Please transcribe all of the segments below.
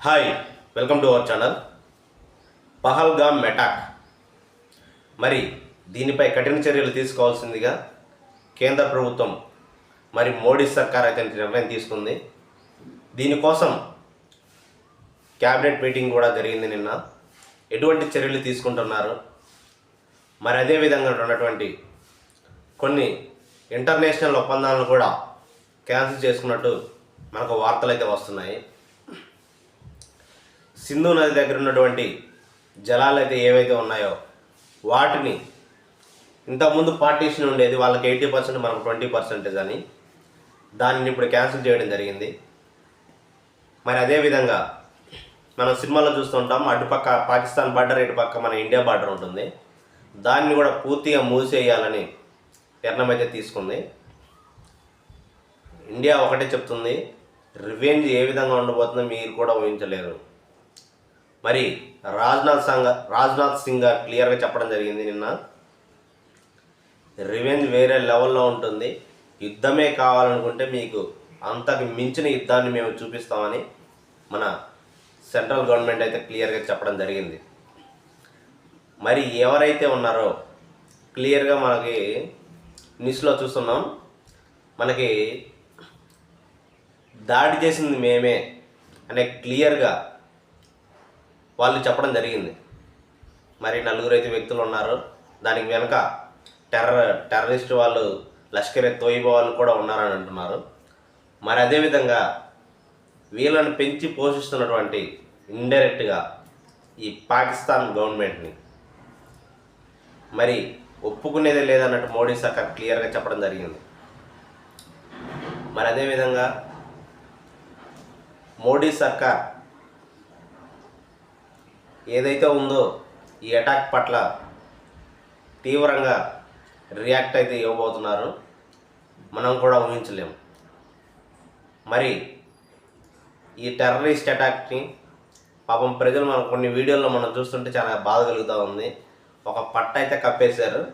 Hi, welcome to our channel. Pahalgam attack. మరి దీనిపై కఠిన చర్యలు తీసుకోవాల్సిందిగా కేంద్ర ప్రభుత్వం మోడీ సర్కార్ అయితే నిర్ణయం తీసుకుంది. దీనికోసం క్యాబినెట్ మీటింగ్ కూడా జరిగింది నిన్న. ఎటువంటి చర్యలు తీసుకుంటున్నారు, అదేవిధంగా ఉన్నటువంటి కొన్ని ఇంటర్నేషనల్ ఒప్పందాలను కూడా క్యాన్సిల్ చేసుకున్నట్టు మనకు వార్తలు అయితే వస్తున్నాయి. సింధు నది దగ్గర ఉన్నటువంటి జలాలు అయితే ఏవైతే ఉన్నాయో వాటిని ఇంతకుముందు పార్టీషన్ ఉండేది, వాళ్ళకి 80%, మనకు 20% అని, దానిని ఇప్పుడు క్యాన్సిల్ చేయడం జరిగింది. అదేవిధంగా మనం సినిమాలో చూస్తుంటాం, అటుపక్క పాకిస్తాన్ బార్డర్, ఇటుపక్క మన ఇండియా బార్డర్ ఉంటుంది. దాన్ని కూడా పూర్తిగా మూసేయాలని నిర్ణయం అయితే తీసుకుంది. ఇండియా ఒకటే చెప్తుంది, రివెంజ్ ఏ విధంగా ఉండబోతుందో మీరు కూడా ఊహించలేరు. రాజ్నాథ్ సింగ్ గారు క్లియర్గా చెప్పడం జరిగింది నిన్న, రివెంజ్ వేరే లెవెల్లో ఉంటుంది, యుద్ధమే కావాలనుకుంటే మీకు అంతకు మించిన యుద్ధాన్ని మేము చూపిస్తామని మన సెంట్రల్ గవర్నమెంట్ అయితే క్లియర్గా చెప్పడం జరిగింది. ఎవరైతే ఉన్నారో క్లియర్గా మనకి న్యూస్లో చూస్తున్నాం, మనకి దాడి చేసింది మేమే అనే క్లియర్గా వాళ్ళు చెప్పడం జరిగింది. నలుగురు అయితే వ్యక్తులు ఉన్నారు, దానికి వెనక టెర్రరిస్ట్ వాళ్ళు, లష్కర్ ఎ తోయిబా వాళ్ళు కూడా ఉన్నారని అంటున్నారు. అదేవిధంగా వీళ్ళని పెంచి పోషిస్తున్నటువంటి ఇండైరెక్ట్గా ఈ పాకిస్తాన్ గవర్నమెంట్ని ఒప్పుకునేదే లేదన్నట్టు మోడీ సర్కార్ క్లియర్గా చెప్పడం జరిగింది. అదేవిధంగా మోడీ సర్కార్ ఏదైతే ఉందో ఈ అటాక్ పట్ల తీవ్రంగా రియాక్ట్ అయితే ఇవ్వబోతున్నారు, మనం కూడా ఊహించలేము. ఈ టెర్రరిస్ట్ అటాక్ని పాపం ప్రజలు మనం కొన్ని వీడియోల్లో మనం చూస్తుంటే చాలా బాధ కలుగుతూ ఉంది. ఒక పట్ట అయితే కప్పేశారు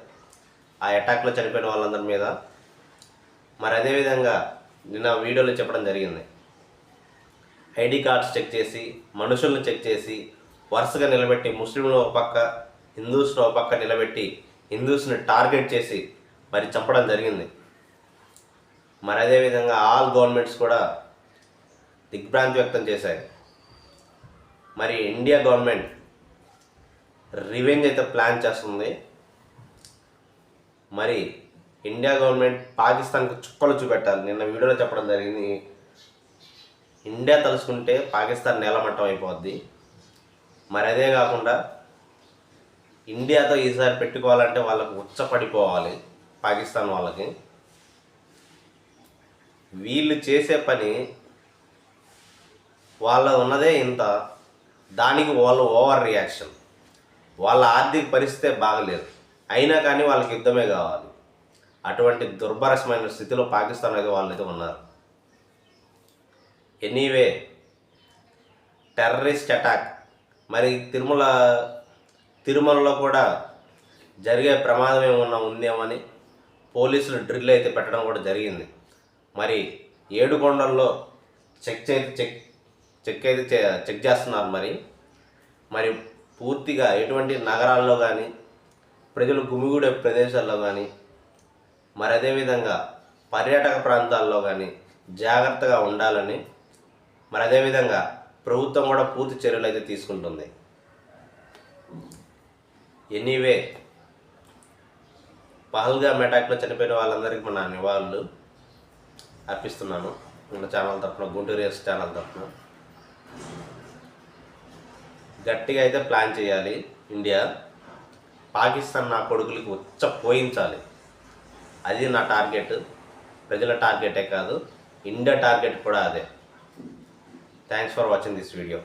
ఆ అటాక్లో చనిపోయిన వాళ్ళందరి మీద. అదేవిధంగా నిన్న వీడియోలో చెప్పడం జరిగింది, ఐడి కార్డ్స్ చెక్ చేసి, మనుషులను చెక్ చేసి, వరుసగా నిలబెట్టి ముస్లింలు ఒక పక్క, హిందూస్ను ఒక పక్క నిలబెట్టి హిందూస్ని టార్గెట్ చేసి చంపడం జరిగింది. అదేవిధంగా ఆల్ గవర్నమెంట్స్ కూడా దిగ్భ్రాంతి వ్యక్తం చేశాయి. ఇండియా గవర్నమెంట్ రివెంజ్ అయితే ప్లాన్ చేస్తుంది. ఇండియా గవర్నమెంట్ పాకిస్తాన్కి చుక్కలు చూపెట్టాలి. నిన్న వీడియోలో చెప్పడం జరిగింది, ఇండియా తలుచుకుంటే పాకిస్తాన్ నేలమట్టం అయిపోద్ది. అదే కాకుండా ఇండియాతో ఈసారి పెట్టుకోవాలంటే వాళ్ళకు ఉచ్చపడిపోవాలి పాకిస్తాన్ వాళ్ళకి. వీళ్ళు చేసే పని, వాళ్ళ ఉన్నదే ఇంత, దానికి వాళ్ళు ఓవర్ రియాక్షన్. వాళ్ళ ఆర్థిక పరిస్థితే బాగలేదు, అయినా కానీ వాళ్ళకి యుద్ధమే కావాలి. అటువంటి దుర్భరమైన స్థితిలో పాకిస్తాన్ అయితే వాళ్ళైతే ఉన్నారు. ఎనీవే, టెర్రరిస్ట్ అటాక్ తిరుమలలో కూడా జరిగే ప్రమాదం ఏమన్నా ఉందేమని పోలీసులు డ్రిల్ అయితే పెట్టడం కూడా జరిగింది. 7 కొండల్లో చెక్ చేస్తున్నారు. పూర్తిగా ఎటువంటి నగరాల్లో కానీ, ప్రజలు గుమిగూడే ప్రదేశాల్లో కానీ, అదేవిధంగా పర్యాటక ప్రాంతాల్లో కానీ జాగ్రత్తగా ఉండాలని, అదేవిధంగా ప్రభుత్వం కూడా పూర్తి చర్యలు అయితే తీసుకుంటుంది. ఎనీవే, పహల్గామ్ అటాక్లో చనిపోయిన వాళ్ళందరికీ మన నివాళులు అర్పిస్తున్నాను మన ఛానల్ తరఫున, గుంటూరు ఎస్ ఛానల్ తరఫున. గట్టిగా అయితే ప్లాన్ చేయాలి ఇండియా. పాకిస్తాన్ నా కొడుకులకి పోయించాలి, అది నా టార్గెట్. ప్రజల టార్గెటే కాదు, ఇండియా టార్గెట్ కూడా అదే. Thanks for watching this video.